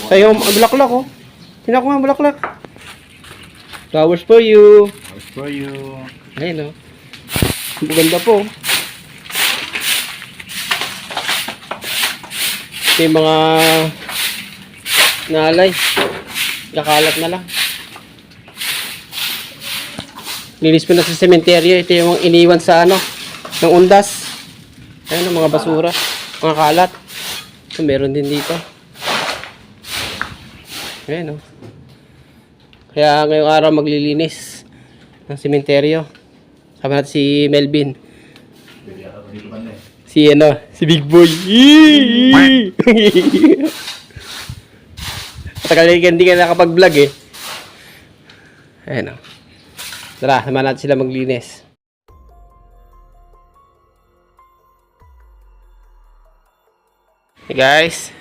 Sa'yo, ang bulaklak oh. Tingnan ko nga ang bulaklak. Flowers for you. Flowers for you. Ayun oh. Maganda po. Ito yung mga nalay. Kakalat na lang. Linis ko na sa sementeryo. Ito yung iniwan sa ano, ng undas. Ayun, mga basura, mga kalat. So, meron din dito. Ayun, oh. Kaya ngayong araw maglilinis ng sementeryo. Sama natin si Melvin. Si ano, si Big Boy. Matagal hindi ka nakapag-vlog eh. Ayun, oh. Tara, sama natin sila maglinis. Hey guys,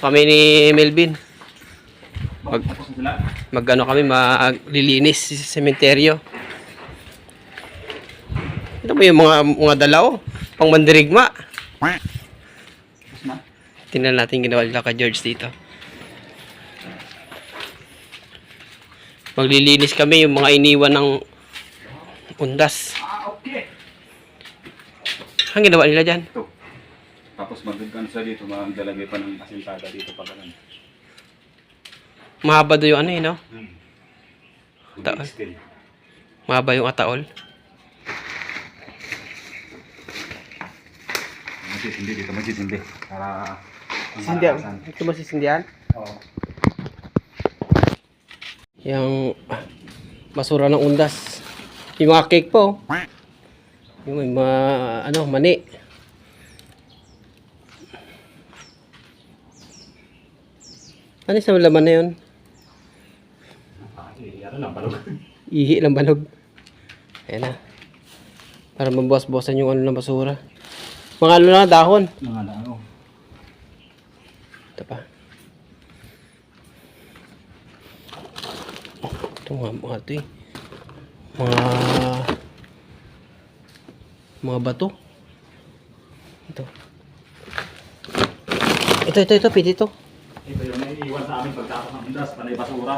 kami ni Melvin. Mag-ano kami, maglilinis sa sementeryo. Ito mo yung mga dalaw, pang mandirigma. Tingnan natin ginawa nila ka George dito. Maglilinis kami yung mga iniwan ng undas. Okay. Ang ginawa nila dyan? Ito. Tapos magdagkan sa dito, maglalagay pa ng asintada dito pa ganun. Mahaba doon yung ano eh, no? Ataol. Still. Mahaba yung ataol. Masisindi dito, masisindi. Para... Sindihan? Ito ba si sindihan? Oo. Yung basura ng undas. Yung mga cake po. Yung mga ano, mani. Ano sa laman na yun? Ano lang, balog. Ihi lang balog. Ayan na. Para mabuwas-buwasan yung ano ng basura. Mga ano na, dahon. Mga ano. Ito pa. Ito mga ito eh. Mga bato. Ito. Ito, pwede ito. Ito yung naiiwan sa amin pagtapos ng undas, panay basura.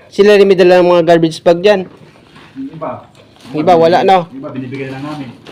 Sila rin may dala ng mga garbage bag dyan. Yung iba. Yung iba, wala no? Yung iba, binibigay lang namin.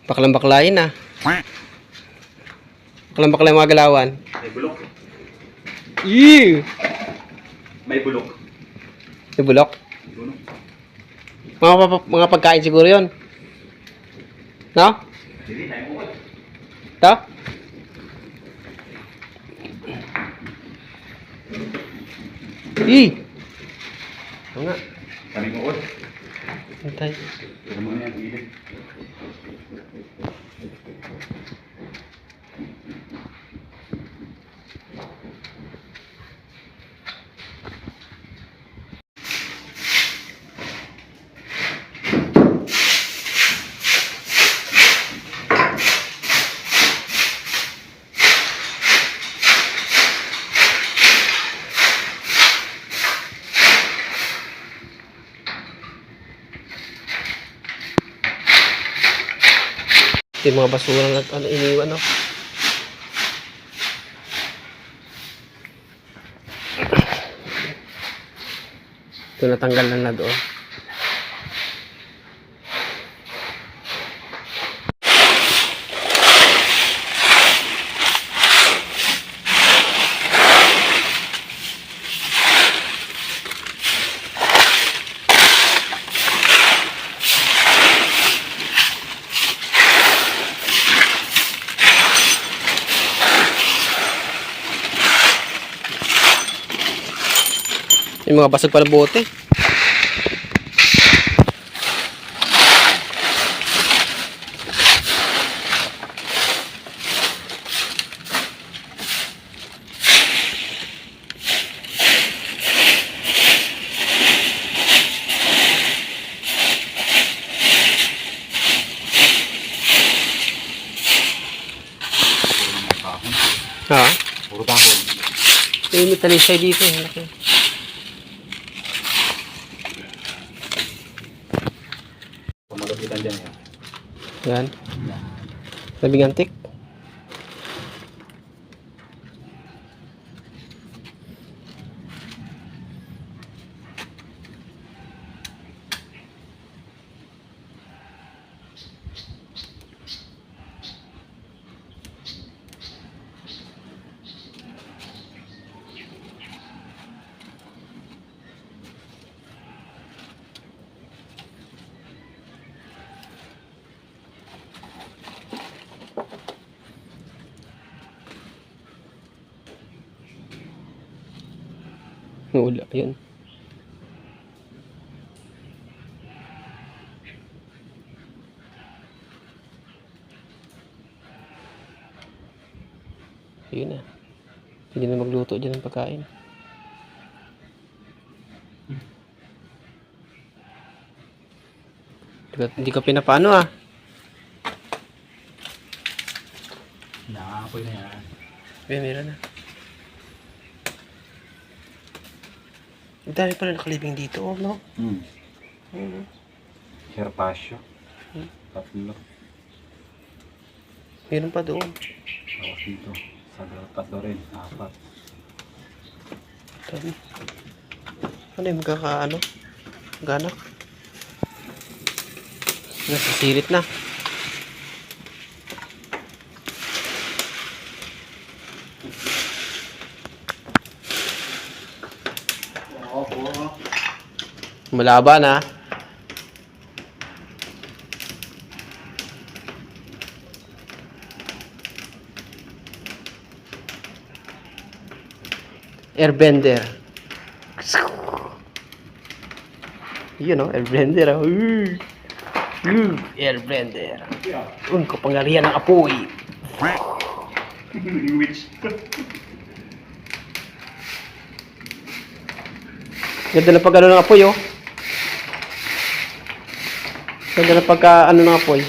Baklang-baklayin na. Baklang-baklayin mga galawan. May bulok. Ew! May bulok. May bulok? Bulok. Mga pagkain siguro yun. No? Hindi, tayo mo. Ito? Oo nga. Tayo mo. Antay. Pero mo yan, ilit. Ito yung mga basura na ano, iniwan, no? Ito natanggal na doon. Yung mga basag pala bote. Ha? Puro dahon. May metalisay dito. Laki. Pamalupitan dyan yan. Yan. Labing antik. Wala, yun. Yun na. Hindi na magluto dyan ng pagkain. Hindi ka pinapano ah. Nakakapoy na yan. Ay, meron na. Ang dami pala nakalibing dito, oh, no? Herpasyo. Tatlo. Meron pa doon. Tapos dito. Sa tatlo rin. 4. Dami. Ano yung magkakaano? Ganak? Nasisirit na. Malaba na. Airbender. Yun o, airbender. Airbender. Ang kapangyarihan ng apoy. Witch. Ganda na pag ano ng apoy, oh. Ganda na pagka ano ng apoy.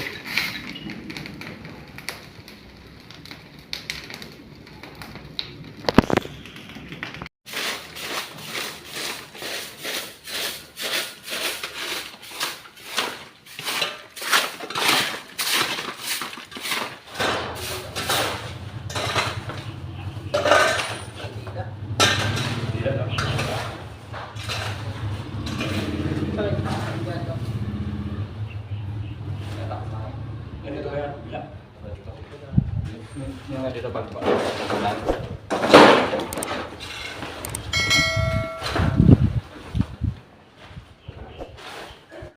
Yung dito pag